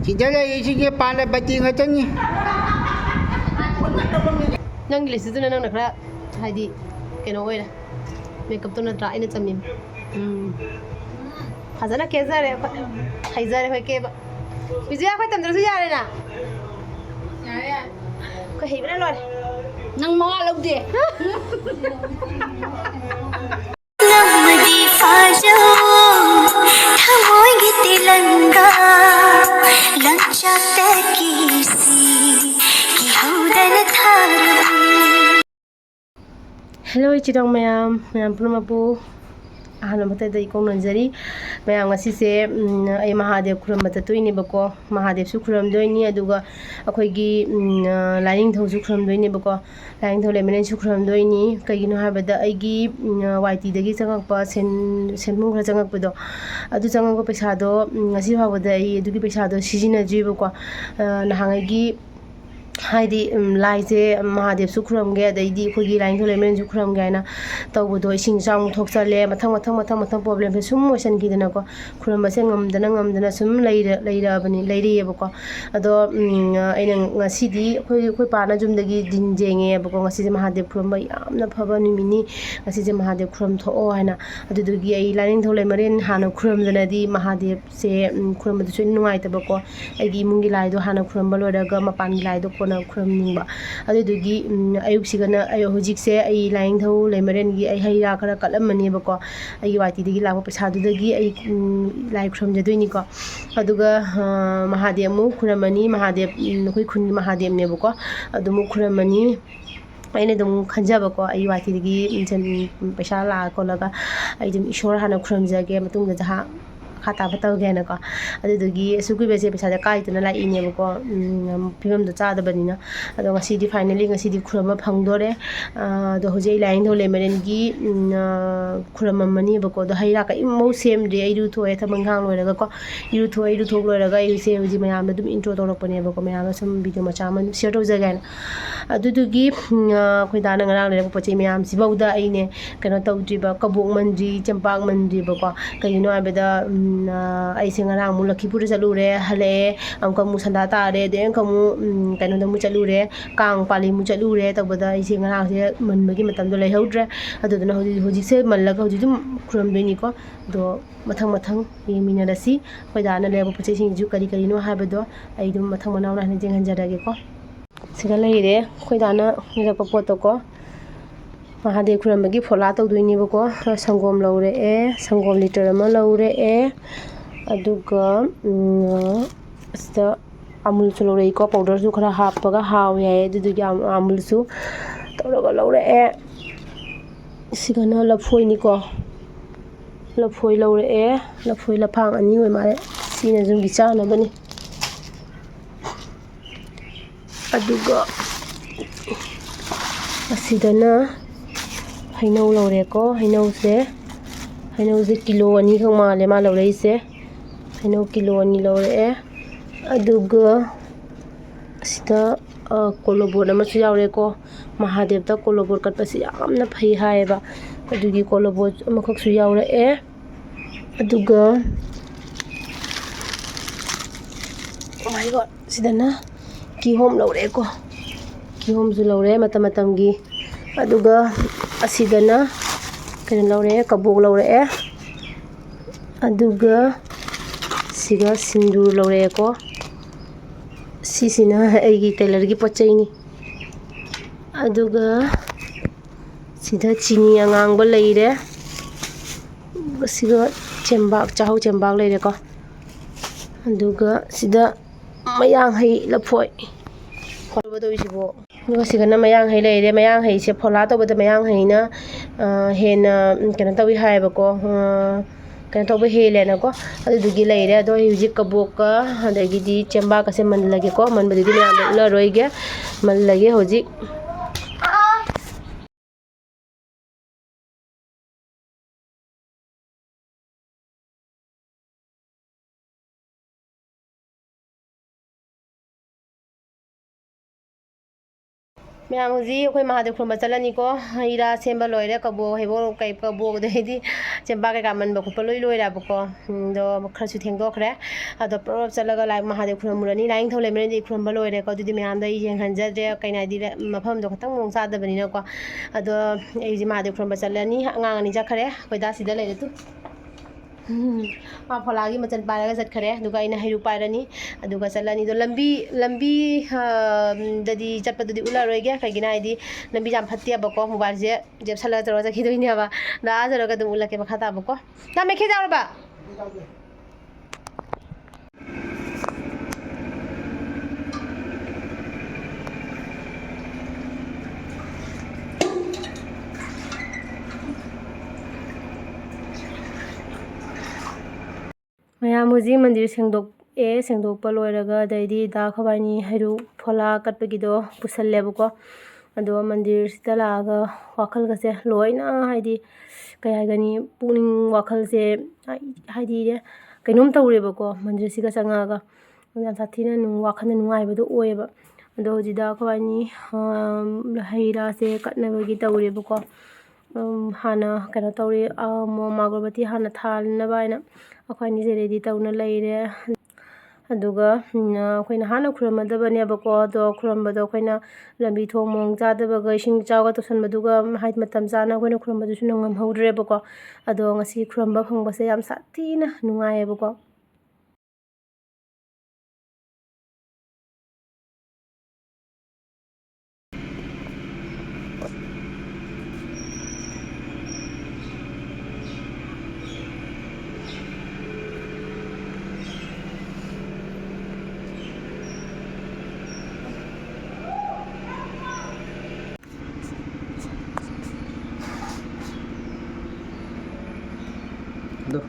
Sida layisiga pala bati nga tani. Nang list ito na nang nakra hadi keno oy makeup to na try na chamim hazana kezare haizare hoy ke bijaya khoy tamdra su yare na yare ko heibra lor nang mga lawde नमदी फाजो थमोगी तिलंगा लंचा तकीसी की हौदन Tharu hello ichidong mayam pumapu ahana mata dai kong nanjari mayam ngasi se ai mahadev khuram mata toini bako mahadev su khuram doini aduga akhoi gi lining thau su khuram doini bako lining thau lemenen su khuram doini kaigino habada ai gi YT dagi changak pa senmung khra changak pado adu changak ko paisa do ngasi habada ai adugi paisa do sijina ji bako nahangai gi haidi laise mahadev su khuram ge daidi khogi lain thole men su khuram ge na tawbo ising sang thok chale mathang problem fe sum motion gi dana ko khuram ba se ngamdana sum leira bani leiri ba ko ado aina ngasi di khoi pa na jum dagi din jenge ba ko ngasi mahadev khuram ba yamna phaba nimini ngasi je mahadev khuram tho o haina adu dugi ai lain thole maren hana khuram dana di mahadev se khuram ba su nungai ta ba ko ai gi mungi lai do hana khuram ba loraga mapan gi lai do ko khuram ningba adugi ayuk sigana ayo hojik se ai laing thau lemaren gi ai haira khara kalam mani ba ko ai wati digi lawa pesa du dagi ai lai khuram jadoini ko aduga mahadev mu khuramani mahadev khoi khun mahadev ne ba ko adu mu khuramani aina dum khanjaba ko ai wati digi jan pesa la ko laga ai dum ishor hana khuram jage matung da jaha khata bataw gena ko adugi sukui bese pesa da kai tuna la ine ba ko pimam do cha da banina ado ngasi di finally ngasi di khurama phangdore do hojei lain do lemaren gi khurama mani ba ko do haira ka immo sem de ai ru thoe thamang hang loiraga ko iru thok loiraga ai se hoji mayam dum intro to rok pane ba ko mayam sum video macha man share to jaga adugi khoi da na ngarang le po chei mayam si bauda ai ne kano tawdri ba kabuk mandri champak mandri ba ko kaino abeda ai singarang mu Lakhipur chalure hale amka mu sanda tare den kamu kaino da mu chalure kang pali mu chalure tabada ai singarang se manbagi matam do lai haudre aduduna hoji se mallaga hoji dum khuram doini ko do mathang yemina rasi khoida na lebo puche sing ju kari no habado ai dum mathang manaw na jeng hanjara ge ko siga leire khoida na nira ko poto ko mahadev khuram bagi fola taw doini bako sangom laure sangom liter ama laure aduga sta amul su laure ko powder su khara hapaga haw yae adugi amul su tawraga laure sigana lafoi ni ko lafoi laure lafoi lafang ani oi mare sina zum gi chana bani aduga asidana hainau laure ko hainau se kilo ani khang ma le ma laure se hainau kilo ani laure aduga sida kolobor ama su yaure ko mahadev ta kolobor kat pasi amna phai hai ba adugi kolobor ama khak su yaure aduga oh my god sidana ki home laure ko ki home su laure matam gi aduga asidana kena laure kabok laure aduga siga sindur laure ko sisina aigi tailor gi pochai ni aduga sida chini angang ba leire siga chembak chahau chembak leire ko aduga sida mayang hai lafoi khorba do isibo aduga sigana mayang hai leire mayang hai se phola to bada mayang hai na hena kena tawi hai ba ko kena to ba hele na ko adugi leire ado huji kabok ka adagi di chembak ka se man lage ko man badi di la roige man lage hoji ꯃꯌꯥꯝ ꯍꯧꯖꯤꯛ ꯑꯩꯈꯣꯏ ꯃꯍꯥꯗꯦꯕ ꯈꯨꯔꯨꯝꯕ ꯆꯠꯂꯅꯤꯀꯣ ꯍꯩ ꯔꯥ ꯁꯦꯝꯕ ꯂꯣꯏꯔꯦ ꯀꯕꯣꯛ ꯍꯩꯕꯣꯛ ꯀꯕꯣꯛ ꯑꯗꯩꯗꯤ ꯆꯦꯡꯄꯥꯛ ꯀꯩꯀꯥ ꯃꯟꯕ ꯈꯣꯠꯄ ꯂꯣꯏ ꯂꯣꯏꯔꯦꯕꯀꯣ ꯑꯗꯣ ꯈꯔꯁꯨ ꯊꯦꯡꯗꯣꯛꯈ꯭ꯔꯦ ꯑꯗꯣ ꯄꯨꯂꯞ ꯆꯠꯂꯒ ꯃꯍꯥꯗꯦꯕ ꯈꯨꯔꯨꯝꯃꯨꯔꯅꯤ ꯂꯥꯏꯅꯤꯡꯊꯧ ꯂꯩꯃꯔꯦꯟꯗꯤ ꯈꯨꯔꯨꯝꯕ ꯂꯣꯏꯔꯦꯀꯣ ꯑꯗꯨꯗꯤ ꯃꯌꯥꯝꯗ ꯑꯩ ꯌꯦꯡꯍꯟꯖꯗ꯭ꯔꯦ ꯀꯩꯅꯣ ꯍꯥꯏꯗꯤ ꯃꯐꯝꯗꯣ ꯈꯤꯇꯪ ꯃꯑꯣꯡ ꯆꯥꯗꯕꯅꯤꯅꯀꯣ ꯑꯗꯣ ꯑꯩꯁꯦ ꯃꯍꯥꯗꯦꯕ ꯈꯨꯔꯨꯝꯕ ꯆꯠꯂꯅꯤ ꯑꯉꯥꯡ ꯑꯅꯤ ꯆꯠꯈ꯭ꯔꯦ ꯑꯩꯈꯣꯏ ꯗꯥ ꯁꯤꯗ ꯂꯩꯔꯦ ꯇꯨ ꯃꯥ ꯐꯣꯂꯥꯒꯤ ꯃꯆꯜ ꯄꯥꯏꯔꯒ ꯆꯠꯈ꯭ꯔꯦ ꯑꯗꯨꯒ ꯑꯩꯅ ꯍꯩꯔꯨꯛ ꯄꯥꯏꯔꯅꯤ ꯑꯗꯨꯒ ꯆꯠꯂꯅꯤ ꯑꯗꯣ ꯂꯝꯕꯤ ꯗꯗꯤ ꯆꯠꯄꯗꯨꯗꯤ ꯎꯠꯂꯔꯣꯏꯒꯦ ꯀꯩꯒꯤꯅꯣ ꯍꯥꯏꯗꯤ ꯂꯝꯕꯤ ꯌꯥꯝ ꯐꯠꯇꯦꯕꯀꯣ ꯃꯣꯕꯥꯏꯜꯁꯦ ꯖꯦꯞꯁꯜꯂꯒ ꯇꯧꯔꯒ ꯆꯠꯈꯤꯗꯣꯏꯅꯦꯕ ꯂꯥꯛꯑꯖꯔꯒ ꯑꯗꯨꯝ ꯎꯠꯂꯛꯀꯦ ꯃꯈꯥ ꯇꯥꯕꯀꯣ ꯅꯪ ꯃꯩꯈꯦꯠ ꯌꯥꯎꯔꯕ ꯃꯌꯥꯝ ꯍꯧꯖꯤꯛ ꯃꯟꯗꯤꯔ ꯁꯦꯡꯗꯣꯛꯄ ꯂꯣꯏꯔꯒ ꯑꯗꯩꯗꯤ ꯗꯥ ꯈꯕꯥꯏꯅꯤ ꯍꯩꯔꯨꯛ ꯐꯣꯂꯥ ꯀꯠꯄꯒꯤꯗோ ꯄꯨꯁꯜꯂꯦꯕꯀꯣ ꯑꯗꯣ ꯃꯟꯗꯤꯔꯁꯤꯗ ꯂꯥꯛꯑꯒ ꯋꯥꯈꯜꯒꯁꯦ ꯂꯣꯏꯅ ꯍꯥꯏꯗꯤ ꯀꯩ ꯍꯥꯏꯒꯅꯤ ꯄꯨꯛꯅꯤꯡ ꯋꯥꯈꯜꯁꯦ ꯍꯥꯏꯗꯤ ꯀꯩꯅꯣꯝ ꯇꯧꯔꯦꯕꯀꯣ ꯃꯟꯗꯤꯔꯁꯤꯒ ꯆꯪꯉꯛꯑꯒ ꯌꯥꯝ ꯁꯥꯊꯤꯅ ꯋꯥꯈꯜꯗ ꯅꯨꯡꯉꯥꯏꯕꯗꯣ ꯑꯣꯏꯌꯦꯕ ꯑꯗꯣ ꯍꯧꯖꯤꯛ ꯗꯥ ꯈꯕꯥꯏꯅꯤ ꯍꯩ ꯔꯥꯁꯦ ꯀꯠꯅꯕꯒꯤ ꯇꯧꯔꯦꯕꯀꯣ ꯍꯥꯟꯅ ꯀꯩꯅꯣ ꯇꯧꯔꯤ ꯃꯣꯝ ꯑꯒꯔꯕꯇꯤ ꯍꯥꯟꯅ ꯊꯥꯅꯕ ꯍꯥꯏꯅ ꯑꯩꯈꯣꯏꯅꯤꯁꯦ ꯔꯦꯗꯤ ꯇꯧꯅ ꯂꯩꯔꯦ ꯑꯗꯨꯒ ꯑꯩꯈꯣꯏꯅ ꯍꯥꯟꯅ ꯈꯨꯔꯨꯝꯃꯗꯕꯅꯦꯕꯀꯣ ꯑꯗꯣ ꯈꯨꯔꯨꯝꯕꯗꯣ ꯑꯩꯈꯣꯏꯅ ꯂꯝꯕꯤ ꯊꯣꯡ ꯃꯑꯣꯡ ꯆꯥꯗꯕꯒ ꯏꯁꯤꯡ ꯏꯆꯥꯎꯒ ꯇꯧꯁꯟꯕꯗꯨꯒ ꯍꯥꯏꯗꯤ ꯃꯇꯝ ꯆꯥꯅ ꯑꯩꯈꯣꯏꯅ ꯈꯨꯔꯨꯝꯕꯗꯨꯁꯨ ꯉꯝꯍꯧꯗ꯭ꯔꯦꯕꯀꯣ ꯑꯗꯣ ꯉꯁꯤ ꯈꯨꯔꯨꯝꯕ ꯐꯪꯕꯁꯦ ꯌꯥꯝ ꯁꯥꯊꯤꯅ ꯅꯨꯡꯉꯥꯏꯌꯦꯕꯀꯣ Aduh.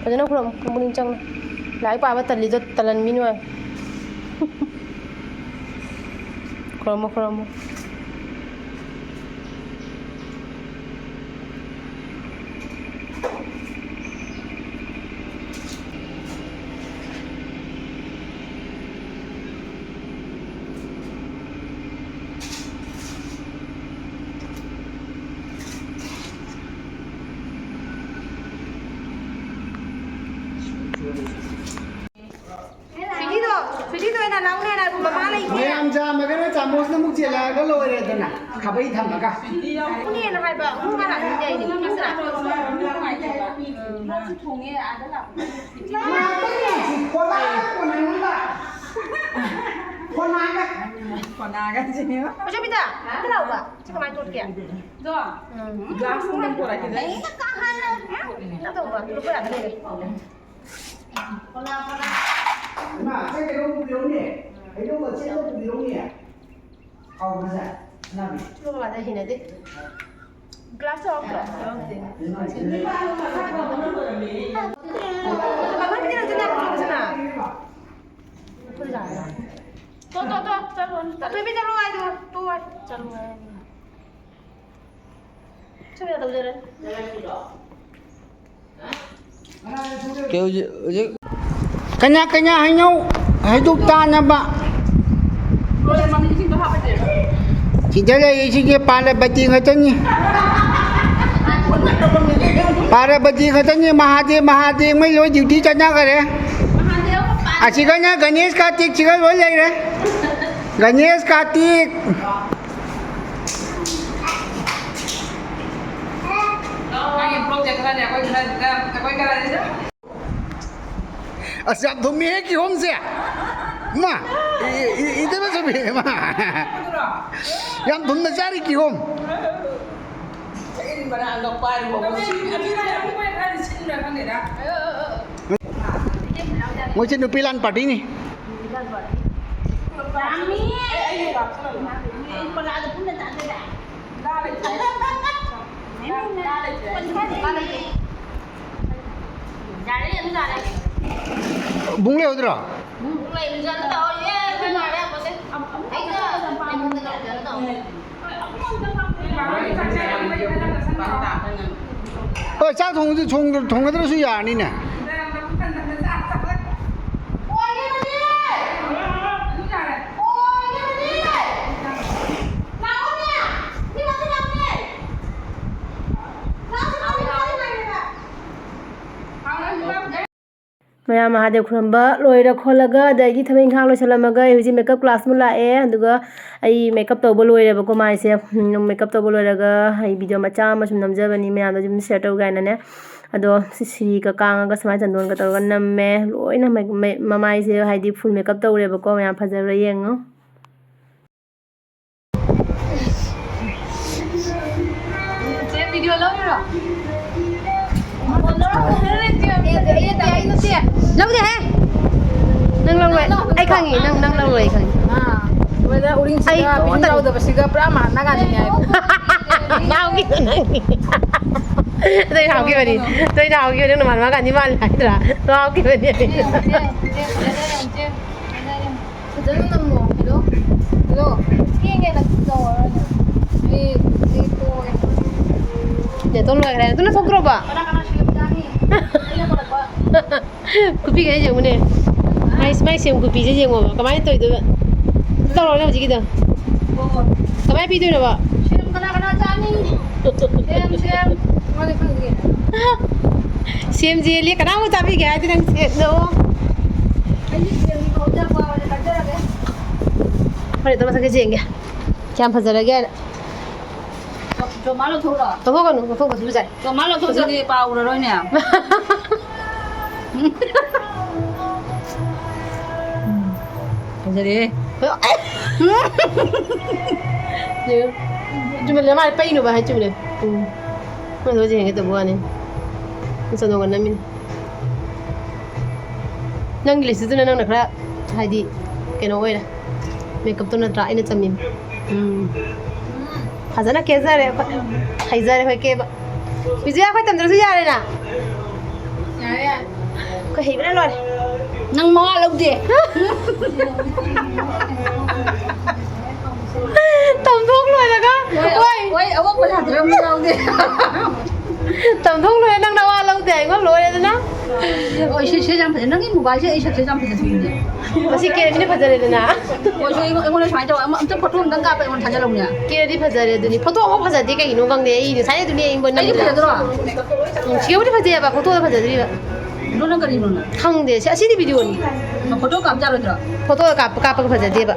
ꯐꯖꯅ ꯈꯨꯔꯨꯝꯃꯨ ꯄꯨꯛꯅꯤꯡ ꯆꯪꯅ ꯂꯥꯏꯔꯤꯛ ꯄꯥꯕ ꯇꯜꯂꯤꯗꯣ ꯇꯜꯍꯟꯕꯤꯅꯨ ꯈꯨꯔꯨꯝꯃꯨ ꯐꯤꯗꯤꯗꯣ ꯑꯣꯏꯅ ꯂꯥꯎꯅꯦꯅ ꯃꯃꯥ ꯂꯩꯇꯦ ꯃꯌꯥꯝ ꯆꯥꯝꯃꯒꯅ ꯆꯥꯃꯣꯁꯅ ꯑꯃꯨꯛ ꯆꯦꯜꯂꯛꯑꯒ ꯂꯣꯏꯔꯦꯗꯅ ꯈꯥꯕꯩ ꯊꯝꯃꯒ ꯎꯅꯦꯅ ꯍꯥꯏꯕ ꯎꯅ ꯍꯥꯏꯕ ꯑꯩꯗꯤ ꯊꯣꯡꯉꯦ ꯑꯥꯗ ꯂꯥꯛꯄ ꯄꯆꯣꯕꯤꯗ ꯑꯝꯇ ꯂꯥꯎꯕ ꯁꯤ ꯀꯃꯥꯏꯅ ꯇꯣꯠꯀꯦ ꯒ꯭ꯂꯥꯁ ꯅꯪ ꯄꯣꯔꯛꯈꯤꯗꯦ ꯅꯪ ꯇꯧꯕ ꯂꯨꯄꯥ ꯌꯥꯗ ꯂꯩꯔꯦ ꯏꯃꯥ ꯆꯦ ꯀꯩꯅꯣ ꯄꯨꯕꯤꯔꯧꯅꯦ ꯍꯩꯅꯧꯒ ꯆꯦꯡꯒ ꯄꯨꯕꯤꯔꯧꯅꯦ ꯍꯥꯎꯕꯁꯦ ꯅꯥꯕꯤ ꯂꯨꯄꯥ ꯌꯥꯗ ꯍꯩꯅꯗꯦ glass ꯌꯥꯎꯔꯛꯇ꯭ꯔꯣ Kanya hanyau hidup tanaba. Sida lagi sige para bati ngatanya. Para bati ngatanya Mahadev mai lo duty chana kare. Asiganya Ganesh Kartik chigal lo lai re. Ganesh Kartik. Asap thumi hai ki hom se ma ide ma sabi ma yam thum na jari ki hom mo chen nupilan party ni 뭉래 어디라? 짝 동네들어서 야 아니네. ꯃꯌꯥꯝ ꯃꯍꯥꯗꯦꯕ ꯈꯨꯔꯨꯝꯕ ꯂꯣꯏꯔ ꯈꯣꯠꯂꯒ ꯑꯗꯒꯤ ꯊꯕꯛ ꯏꯪꯈꯥꯡ ꯂꯣꯏꯁꯜꯂꯝꯃꯒ ꯑꯩ ꯍꯧꯖꯤꯛ makeup class ꯑꯃ ꯂꯥꯛꯑꯦ ꯑꯗꯨꯒ ꯑꯩ ꯃꯦꯀꯞ ꯇꯧꯕ ꯂꯣꯏꯔꯦꯕꯀꯣ ꯃꯥꯏꯁꯦ ꯃꯦꯀꯞ ꯇꯧꯕ ꯂꯣꯏꯔꯒ ꯑꯩ ꯚꯤꯗꯤꯑꯣ ꯃꯆꯥ ꯑꯃ ꯁꯨꯝ ꯅꯝꯖꯕꯅꯤ ꯃꯌꯥꯝꯗ ꯁꯨꯝ ꯁꯤꯌꯔ ꯇꯧ ꯀꯥꯏꯅꯅꯦ ꯑꯗꯣ ꯁꯤꯔꯤꯒ ꯀꯥꯡꯉꯒ ꯁꯨꯃꯥꯏꯅ ꯆꯟꯗꯣꯟꯒ ꯇꯧꯔꯒ ꯅꯝꯃꯦ ꯂꯣꯏꯅ ꯃꯃꯥꯏꯁꯦ ꯍꯥꯏꯗꯤ ꯐꯨꯜ ꯃꯦꯀꯞ ꯇꯧꯔꯦꯕꯀꯣ ꯃꯌꯥꯝ ꯐꯖꯕ꯭ꯔꯥ ꯌꯦꯡꯉꯣ वीडियो लो रो ꯂꯧꯗꯦ ꯍꯦ ꯅꯪ ꯂꯧꯔꯣꯏ ꯑꯩ ꯈꯪꯉꯤ ꯅꯪ ꯂꯧꯔꯣꯏ ꯑꯩ ꯈꯪꯉꯤ ꯋꯦꯗꯔ उरिंसिगा बिहिं लाउदबसिगा पुरा मानना गानिने आइबो 나오기도 나오기 너희 나오기만이 너희 나오기만 너는 말만 가니 말 아니더라 나오기만이 저는 뭐 이거 이거 이게 나 내 돈로 그래 돈로 속 들어봐 구피가 이제 오늘 마이스 구피 이제 뭐 가만히 또 이거 떨어져 지기도 가만히 비도나 봐 시험 그나 자니 시험 뭐게 그게 CMG cái đó ta bị ghé thì đang chết đâu 아니 시험 이거 어디다 봐 가져라게 빨리 또 마사지 쟁게 그냥 파자라게 저 말로 돌아 또 보고 누구 보고 주자 저 말로 돌더니 빠우러러냐 저리 좀 le mai pay no ba hay chum le mà thôi gì cái tờ bùa này sao nó còn nằm nang lịch sử nang được ra hay đi cái nó quay này makeup tôi nó try nó chăm nhìn hazana keza re haiza re ke ba bizu ya khoi tam dra su ya re na ko hei bra lo re nang mo lâu đi tổng thuốc rồi là có ôi ông có thật không lâu đi tổng thuốc rồi đang đâu lâu tiền quá lôi rồi đó ôi sẽ làm phải nang cái mobile sẽ làm phải gì masih kira ini fajar itu na ôi rồi ông nói phải cho ông tâm phật luôn đang gặp ông thay lòng nhỉ kira di fajar itu ni foto apa fajar dia kayak ini bang dia ini saya tu dia yang benar anh phải rồi siapa di fajar apa foto fajar dia luôn đang cái gì luôn không dia siapa sih di video ni mà photo cảm giác rồi foto apa fajar dia pak